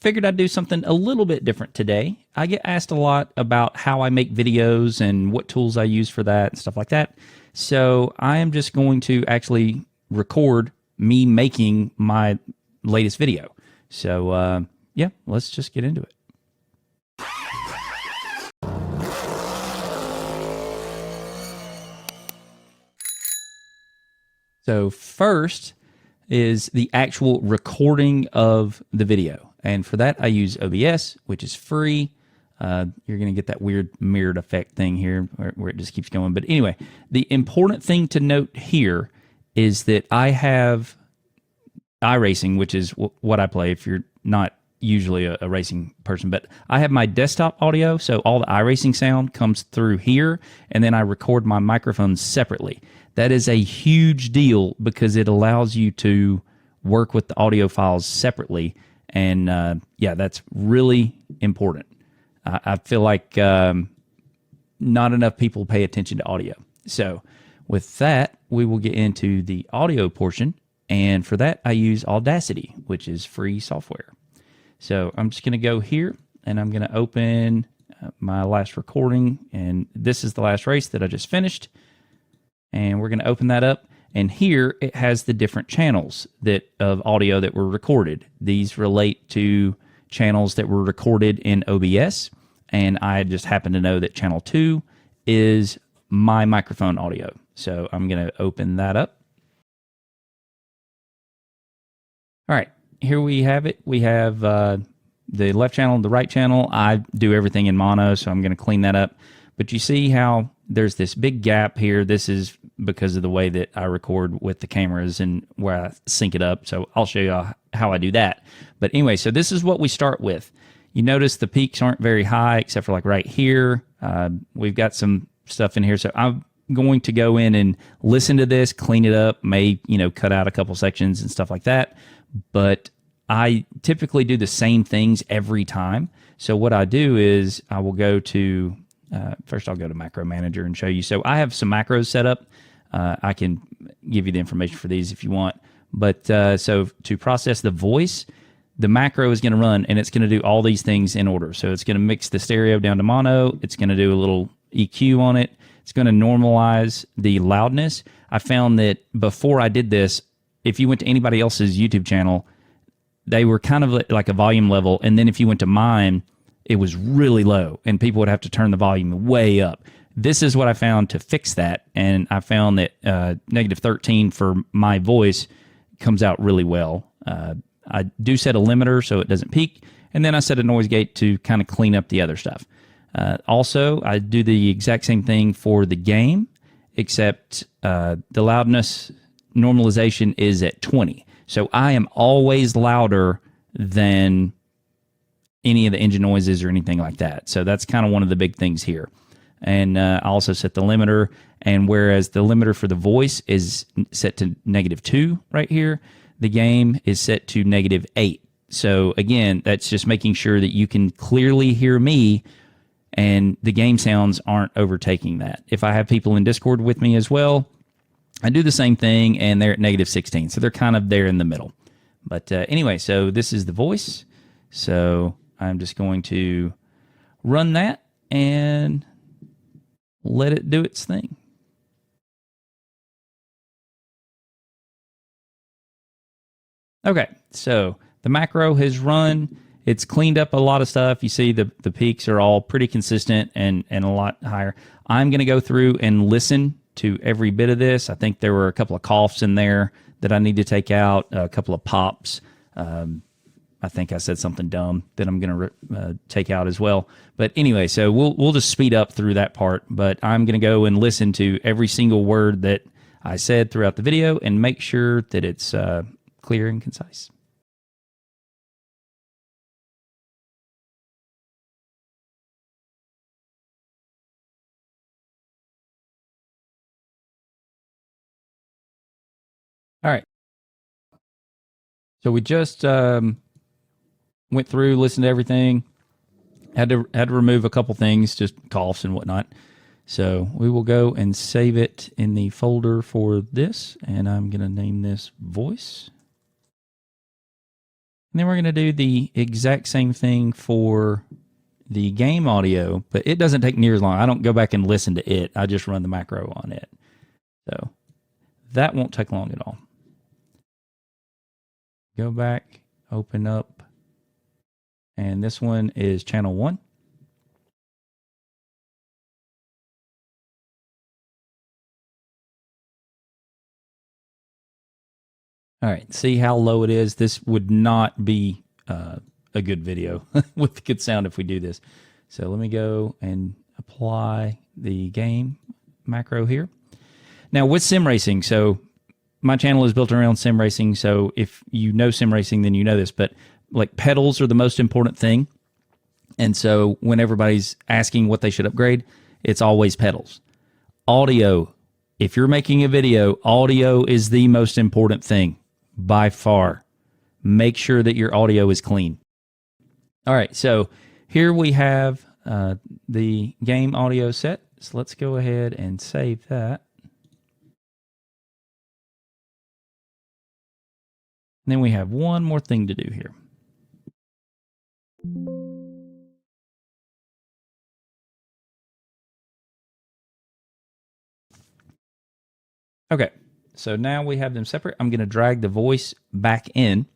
figured I'd do something a little bit different today. I get asked a lot about how I make videos and what tools I use for that and stuff like that. So I am just going to actually record me making my latest video. So yeah, let's just get into it. So first is the actual recording of the video. And for that, I use OBS, which is free. You're going to get that weird mirrored effect thing here where it just keeps going. But anyway, the important thing to note here is that I have iRacing, which is what I play if you're not usually a racing person. But I have my desktop audio, so all the iRacing sound comes through here, and then I record my microphone separately. That is a huge deal because it allows you to work with the audio files separately. And yeah, that's really important. I feel like not enough people pay attention to audio. So with that, we will get into the audio portion. And for that, I use Audacity, which is free software. So I'm just going to go here and I'm going to open my last recording. And this is the last race that I just finished. And we're going to open that up. And here it has the different channels of audio that were recorded. These relate to channels that were recorded in OBS. And I just happen to know that channel 2 is my microphone audio. So I'm going to open that up. All right, here we have it. We have the left channel and the right channel. I do everything in mono, so I'm going to clean that up. But you see how there's this big gap here. This is because of the way that I record with the cameras and where I sync it up. So I'll show you how I do that. But anyway, so this is what we start with. You notice the peaks aren't very high except for like right here. We've got some stuff in here. So I'm going to go in and listen to this, clean it up, may, cut out a couple sections and stuff like that. But I typically do the same things every time. So what I do is I will go to, first I'll go to Macro Manager and show you. So I have some macros set up. I can give you the information for these if you want. But so to process the voice, the macro is going to run and it's going to do all these things in order. So it's going to mix the stereo down to mono. It's going to do a little EQ on it. It's going to normalize the loudness. I found that before I did this, if you went to anybody else's YouTube channel, they were kind of like a volume level. And then if you went to mine, it was really low and people would have to turn the volume way up. This is what I found to fix that. And I found that -13 for my voice comes out really well. I do set a limiter so it doesn't peak. And then I set a noise gate to kind of clean up the other stuff. Also, I do the exact same thing for the game, except the loudness normalization is at 20. So I am always louder than any of the engine noises or anything like that. So that's kind of one of the big things here. And I also set the limiter. And whereas the limiter for the voice is set to -2 right here, the game is set to -8. So again, that's just making sure that you can clearly hear me and the game sounds aren't overtaking that. If I have people in Discord with me as well, I do the same thing and they're at -16. So they're kind of there in the middle. But anyway, so this is the voice. So I'm just going to run that and let it do its thing. Okay, so the macro has run. It's cleaned up a lot of stuff. You see the peaks are all pretty consistent and a lot higher. I'm going to go through and listen to every bit of this. I think there were a couple of coughs in there that I need to take out, a couple of pops. I think I said something dumb that I'm going to take out as well. But anyway, so we'll just speed up through that part. But I'm going to go and listen to every single word that I said throughout the video and make sure that it's clear and concise. All right. So we just went through, listened to everything. Had to remove a couple things, just coughs and whatnot. So we will go and save it in the folder for this, and I'm going to name this voice. And then we're going to do the exact same thing for the game audio, but it doesn't take near as long. I don't go back and listen to it. I just run the macro on it. So that won't take long at all. Go back, open up, and this one is channel 1. All right, see how low it is? This would not be a good video with good sound if we do this. So let me go and apply the game macro here. Now with sim racing, so my channel is built around sim racing, so if you know sim racing, then you know this, but like pedals are the most important thing. And so when everybody's asking what they should upgrade, it's always pedals. Audio, if you're making a video, audio is the most important thing by far. Make sure that your audio is clean. All right, so here we have the game audio set. So let's go ahead and save that. And then we have one more thing to do here. Okay, so now we have them separate. I'm going to drag the voice back in.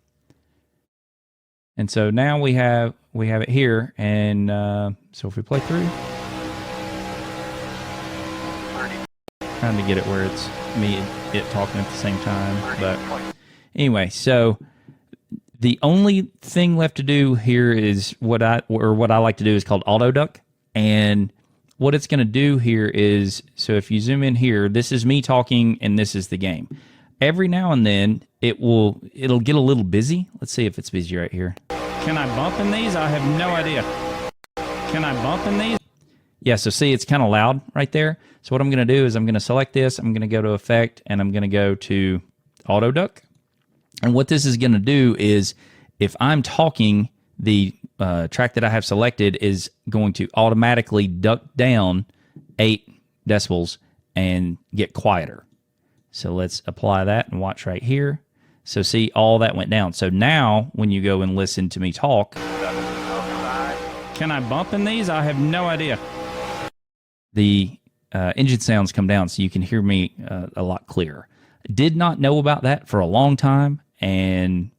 And so now we have it here. And so if we play through, trying to get it where it's me and it talking at the same time. But anyway, so the only thing left to do here is what I like to do is called auto duck. And what it's going to do here is, so if you zoom in here, this is me talking and this is the game. Every now and then it'll get a little busy. Let's see if it's busy right here. Can I bump in these? I have no idea. Can I bump in these? Yeah, so see, it's kind of loud right there. So what I'm going to do is I'm going to select this. I'm going to go to Effect, and I'm going to go to Auto Duck. And what this is going to do is, if I'm talking, the track that I have selected is going to automatically duck down 8 decibels and get quieter. So let's apply that and watch right here. So see, all that went down. So now when you go and listen to me talk, can I bump in these? I have no idea. The engine sounds come down so you can hear me a lot clearer. Did not know about that for a long time, and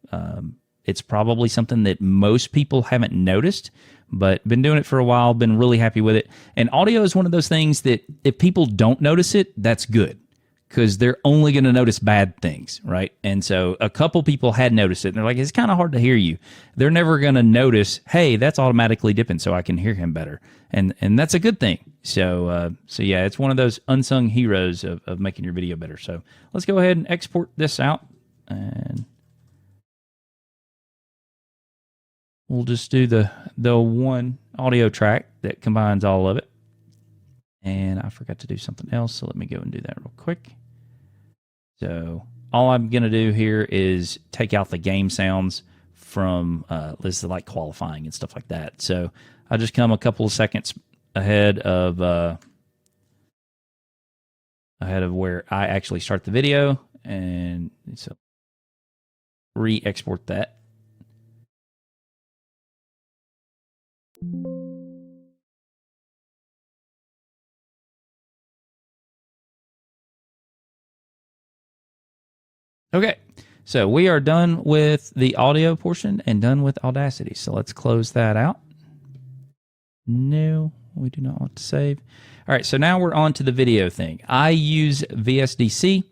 it's probably something that most people haven't noticed, but been doing it for a while, been really happy with it. And audio is one of those things that if people don't notice it, that's good, because they're only going to notice bad things, right? And so a couple people had noticed it, and they're like, it's kind of hard to hear you. They're never going to notice, hey, that's automatically dipping so I can hear him better. And that's a good thing. So yeah, it's one of those unsung heroes of making your video better. So let's go ahead and export this out, and we'll just do the one audio track that combines all of it. And I forgot to do something else, so let me go and do that real quick. So all I'm going to do here is take out the game sounds from this is like qualifying and stuff like that. So I'll just come a couple of seconds ahead of where I actually start the video, and so re-export that. Okay, so we are done with the audio portion and done with Audacity. So let's close that out. No, we do not want to save. All right, so now we're on to the video thing. I use VSDC.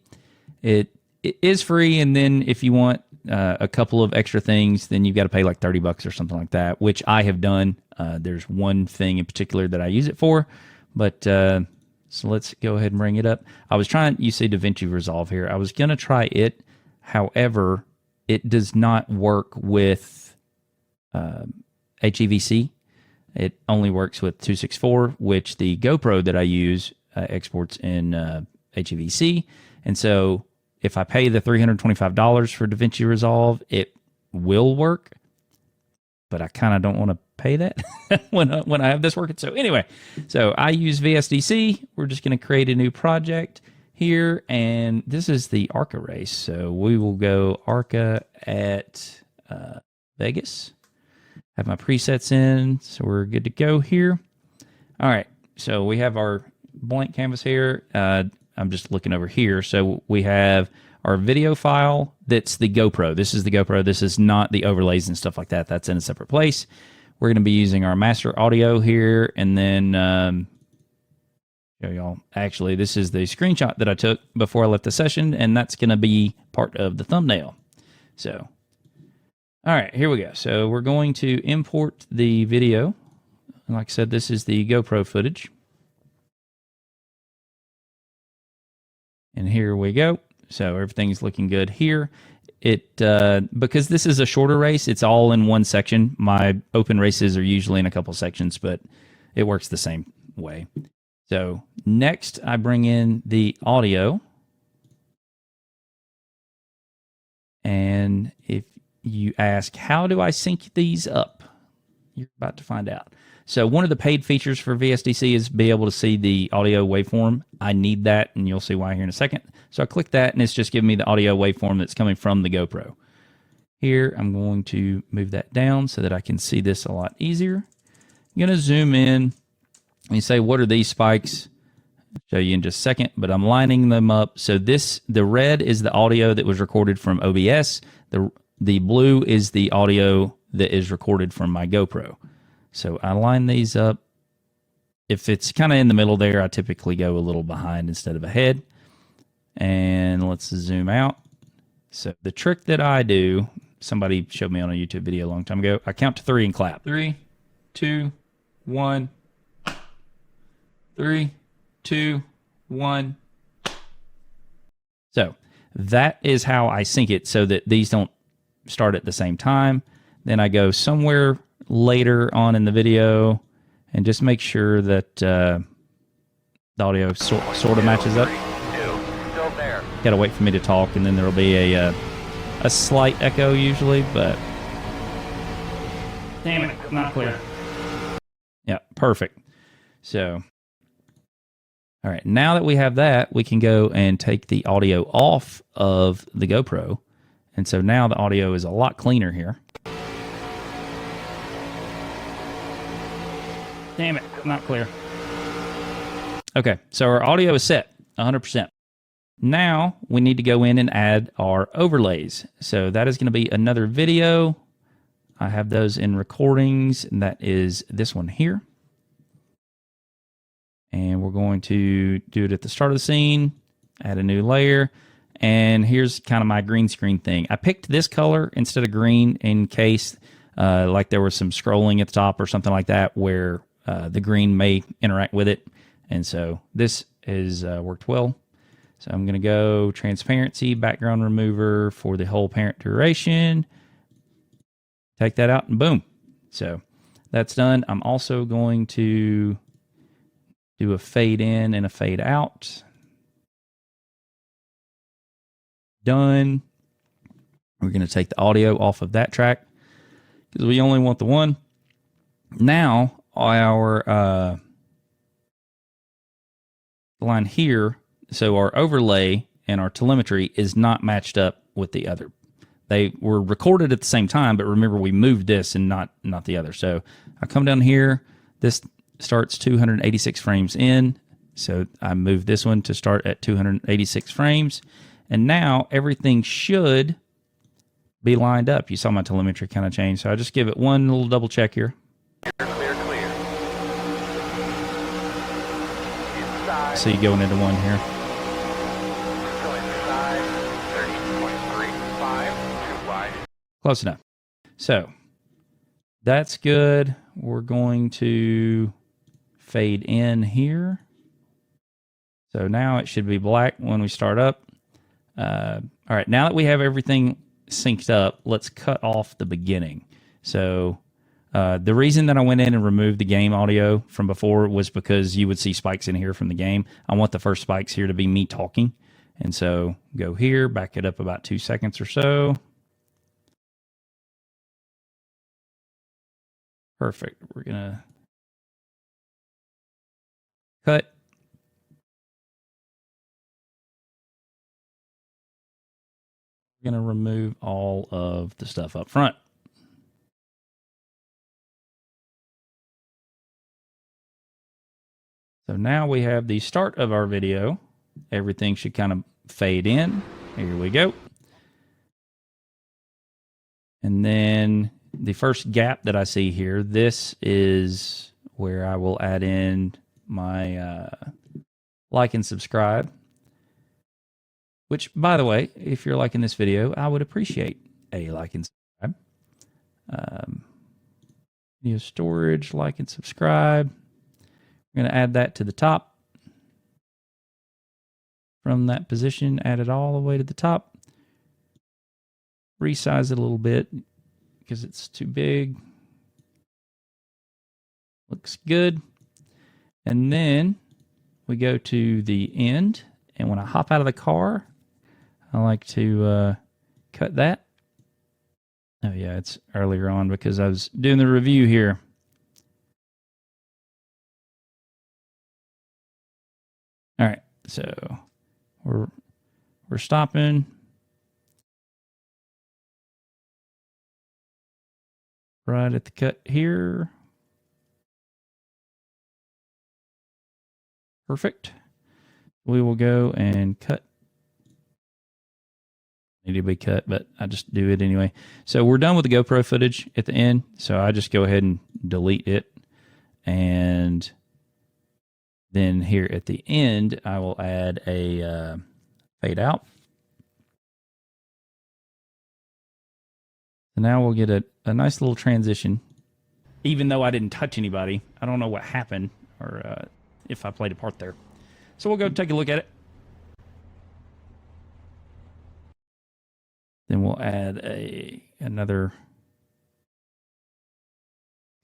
It is free, and then if you want a couple of extra things, then you've got to pay like $30 or something like that, which I have done. There's one thing in particular that I use it for, but so let's go ahead and bring it up. I was trying, you see DaVinci Resolve here. I was going to try it. However, it does not work with HEVC. It only works with 264, which the GoPro that I use exports in HEVC. And so if I pay the $325 for DaVinci Resolve, it will work. But I kind of don't want to pay that when I have this working. So anyway, so I use VSDC. We're just going to create a new project here, and this is the ARCA race. So we will go ARCA at Vegas. Have my presets in, so we're good to go here. All right, so we have our blank canvas here. I'm just looking over here. So we have our video file. That's the GoPro. This is the GoPro. This is not the overlays and stuff like that. That's in a separate place. We're going to be using our master audio here, and then show y'all. Actually, this is the screenshot that I took before I left the session, and that's going to be part of the thumbnail. So, all right, here we go. So we're going to import the video. Like I said, this is the GoPro footage. And here we go. So everything's looking good here. Because this is a shorter race, it's all in one section. My open races are usually in a couple sections, but it works the same way. So next, I bring in the audio. And if you ask, how do I sync these up? You're about to find out. So one of the paid features for VSDC is be able to see the audio waveform. I need that, and you'll see why here in a second. So I click that, and it's just giving me the audio waveform that's coming from the GoPro. Here, I'm going to move that down so that I can see this a lot easier. I'm going to zoom in and say, what are these spikes? I'll show you in just a second, but I'm lining them up. So the red is the audio that was recorded from OBS. The blue is the audio that is recorded from my GoPro. So I line these up. If it's kind of in the middle there, I typically go a little behind instead of ahead. And let's zoom out. So the trick that I do, somebody showed me on a YouTube video a long time ago. I count to 3 and clap. 3, 2, 1. 3, 2, 1. So that is how I sync it so that these don't start at the same time. Then I go somewhere later on in the video and just make sure that the audio sort of matches up. Got to wait for me to talk, and then there'll be a slight echo usually, but damn it, not clear. Yeah, perfect. So, all right, now that we have that, we can go and take the audio off of the GoPro, and so now the audio is a lot cleaner here. Damn it, not clear. Okay, so our audio is set, 100%. Now we need to go in and add our overlays. So that is going to be another video. I have those in recordings, and that is this one here. And we're going to do it at the start of the scene, add a new layer. And here's kind of my green screen thing. I picked this color instead of green in case like there was some scrolling at the top or something like that where the green may interact with it. And so this has worked well. So I'm going to go transparency, background remover for the whole parent duration. Take that out and boom. So that's done. I'm also going to do a fade in and a fade out. Done. We're going to take the audio off of that track because we only want the one. Now our line here, so our overlay and our telemetry is not matched up with the other. They were recorded at the same time, but remember we moved this and not the other. So I come down here, this starts 286 frames in. So I move this one to start at 286 frames. And now everything should be lined up. You saw my telemetry kind of change. So I just give it one little double check here. Clear. See you going into one here. Close enough. So that's good. We're going to fade in here. So now it should be black when we start up. All right, now that we have everything synced up, let's cut off the beginning. So the reason that I went in and removed the game audio from before was because you would see spikes in here from the game. I want the first spikes here to be me talking. And so go here, back it up about 2 seconds or so. Perfect. We're going to cut. We're going to remove all of the stuff up front. So now we have the start of our video. Everything should kind of fade in. Here we go. And then the first gap that I see here, this is where I will add in my like and subscribe. Which, by the way, if you're liking this video, I would appreciate a like and subscribe. Video storage, like and subscribe. I'm going to add that to the top. From that position, add it all the way to the top. Resize it a little bit because it's too big. Looks good. And then we go to the end. And when I hop out of the car, I like to cut that. Oh, yeah, it's earlier on because I was doing the review here. All right, so we're stopping. Right at the cut here. Perfect. We will go and cut. Need to be cut, but I just do it anyway. So we're done with the GoPro footage at the end. So I just go ahead and delete it. And then here at the end, I will add a fade out. So now we'll get a nice little transition. Even though I didn't touch anybody, I don't know what happened or if I played a part there. So we'll go take a look at it. Then we'll add another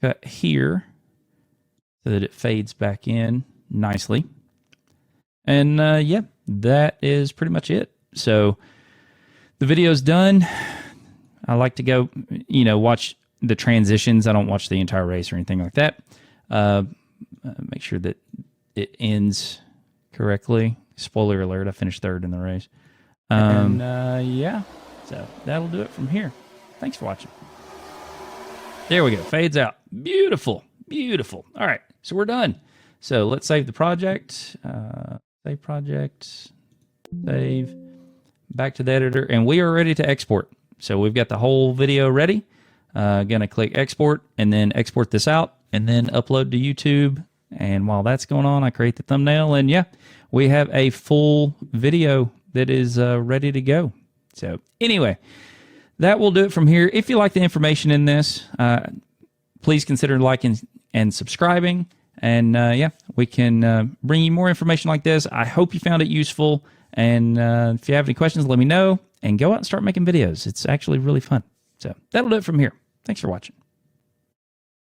cut here so that it fades back in nicely. And yeah, that is pretty much it. So the video's done. I like to go, watch the transitions. I don't watch the entire race or anything like that. Make sure that it ends correctly. Spoiler alert, I finished third in the race. Yeah, so that'll do it from here. Thanks for watching. There we go. Fades out. Beautiful. Beautiful. All right, so we're done. So let's save the project. Save project. Save. Back to the editor. And we are ready to export. So we've got the whole video ready. Gonna click export and then export this out and then upload to YouTube. And while that's going on, I create the thumbnail. And yeah, we have a full video that is ready to go. So anyway, that will do it from here. If you like the information in this, please consider liking and subscribing. And yeah, we can bring you more information like this. I hope you found it useful. And if you have any questions, let me know. And go out and start making videos. It's actually really fun. So that'll do it from here. Thanks for watching.